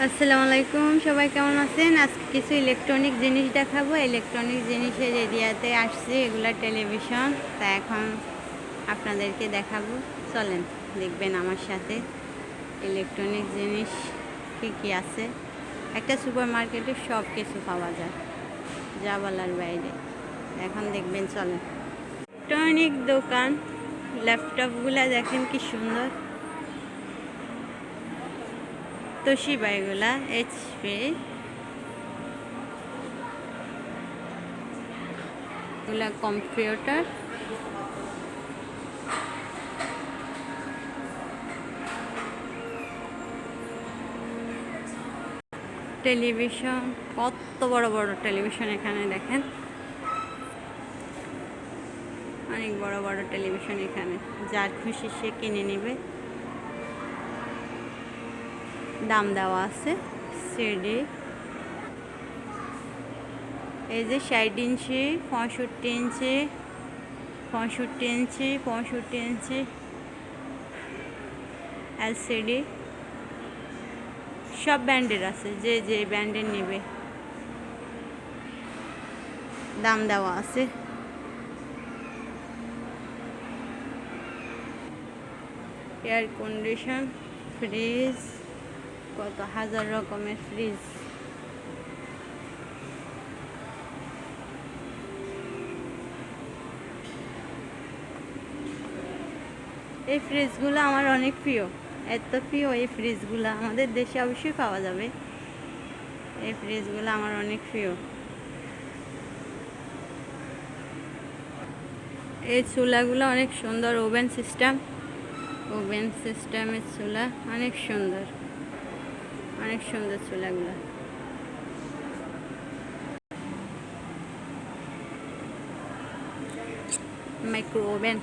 আসসালামু আলাইকুম, সবাই কেমন আছেন? আজকে কিছু ইলেকট্রনিক জিনিস দেখাবো। ইলেকট্রনিক জিনিসের এরিয়াতে আসছি, এগুলা টেলিভিশন। তা এখন আপনাদেরকে দেখাবো, চলেন দেখবেন আমার সাথে ইলেকট্রনিক জিনিস কি কি আছে। একটা সুপার মার্কেটে সব কিছু পাওয়া যায়, যা বলার বাইরে। এখন দেখবেন, চলেন। ইলেকট্রনিক দোকান, ল্যাপটপগুলা দেখেন কি সুন্দর। তোশিবা, এগুলা এইচপি, এগুলা কম্পিউটার। টেলিভিশন, কত বড় বড় টেলিভিশন এখানে দেখেন, অনেক বড় বড় টেলিভিশন এখানে। যার খুশি সে কিনে নেবে, দাম দেওয়া আছে। সিডি, এই যে 60 ইঞ্চি, 65 ইঞ্চি, 65 ইঞ্চি, 65 ইঞ্চি এলসিডি, সব ব্র্যান্ডের আছে, যে যে ব্র্যান্ডের নেবে দাম দেওয়া আছে। এয়ার কন্ডিশন, ফ্রিজ, কত হাজার রকমের ফ্রিজ। এই ফ্রিজগুলো আমার অনেক প্রিয়, এত প্রিয় এই ফ্রিজগুলো। আমাদের দেশে অবশ্যই পাওয়া যাবে। এই ফ্রিজগুলো আমার অনেক প্রিয়। এই চুলাগুলো অনেক সুন্দর, ওভেন সিস্টেম, ওভেন সিস্টেমের চুলা অনেক সুন্দর, অনেক সুন্দর চুলাগুলো। মাইক্রো ওভেন,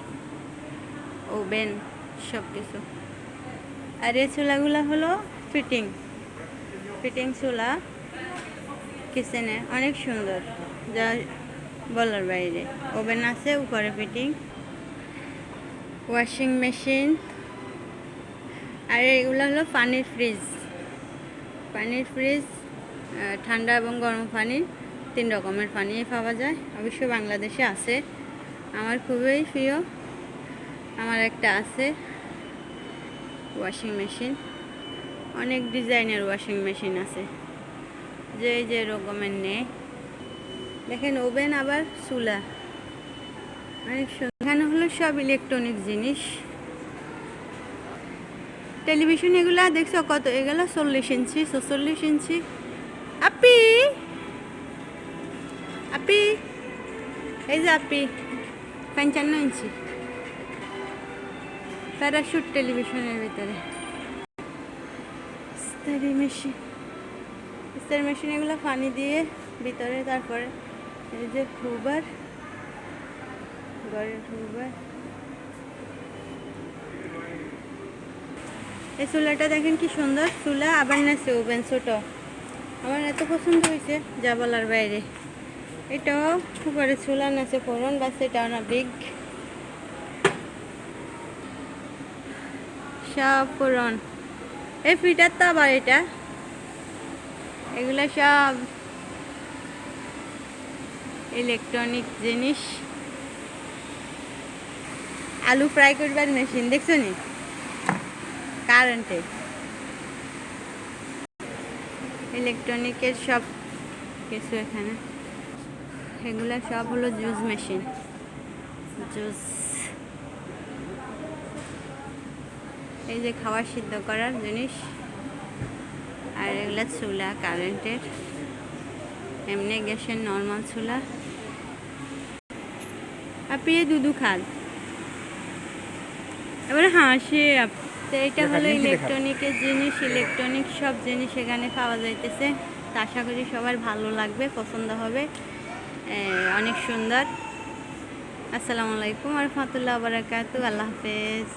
ওভেন সব কিছু। আর এই চুলাগুলো হলো ফিটিং, ফিটিং চুলা কিচেনে, অনেক সুন্দর, যা বলার বাইরে। ওভেন আছে, উপরে ফিটিং। Washing machine. আর এগুলো হলো পানির ফ্রিজ, পানির ফ্রিজ, ঠান্ডা এবং গরম পানি, 3 রকমের পানি পাওয়া যায়। অবশ্য বাংলাদেশে আছে, আমার খুবই প্রিয়। আমার একটা আছে ওয়াশিং মেশিন, অনেক ডিজাইনের ওয়াশিং মেশিন আছে, যে যে রকমের নেই। দেখেন ওভেন, আবার চুলা, অনেক সুন্দর। এখানে হলো সব ইলেকট্রনিক জিনিস। টেলিভিশন এগুলা দেখছো কত? এগুলো 40 ইঞ্চি, 44 ইঞ্চি। আপি, আপি, এই যে আপি, 55 ইঞ্চি প্যারাশুট টেলিভিশনের ভিতরে। ইস্তারি মেশিন, ইস্তারি মেশিন, এগুলো পানি দিয়ে ভিতরে। তারপরে এই যে হুবার, ঘরের হুবার। এই চুলাটা দেখেন কি সুন্দর চুলা, আবার নাচে ওভেন ছোট। আমার এত পছন্দ হয়েছে, যা বলার বাইরে। এটাও উপরে চুলা, নাচে ফোরন, বাস এটাও না বিগ, সব ফোরন। এই ফিটার তো আবার এটা, এগুলো সব ইলেকট্রনিক জিনিস। আলু ফ্রাই করবার মেশিন দেখছো নি, কারেন্টে। ইলেকট্রনিকের সব কিছু এখানে। এগুলা সব হলো জুস মেশিন, জুস। এই যে খাবার সিদ্ধ করার জিনিস। আর এগুলা চুলা কারেন্টের, এমনি গ্যাসের নর্মাল চুলা। আপনি দুধু খান, এবারে হাসি। তো এটা হলো ইলেকট্রনিকের জিনিস, ইলেকট্রনিক সব জিনিস এখানে পাওয়া যাইতেছে। তা আশা করি সবার ভালো লাগবে, পছন্দ হবে, অনেক সুন্দর। আসসালামু আলাইকুম ওয়া রাহমাতুল্লাহি ওয়া বারাকাতুহু। আল্লাহ হাফেজ।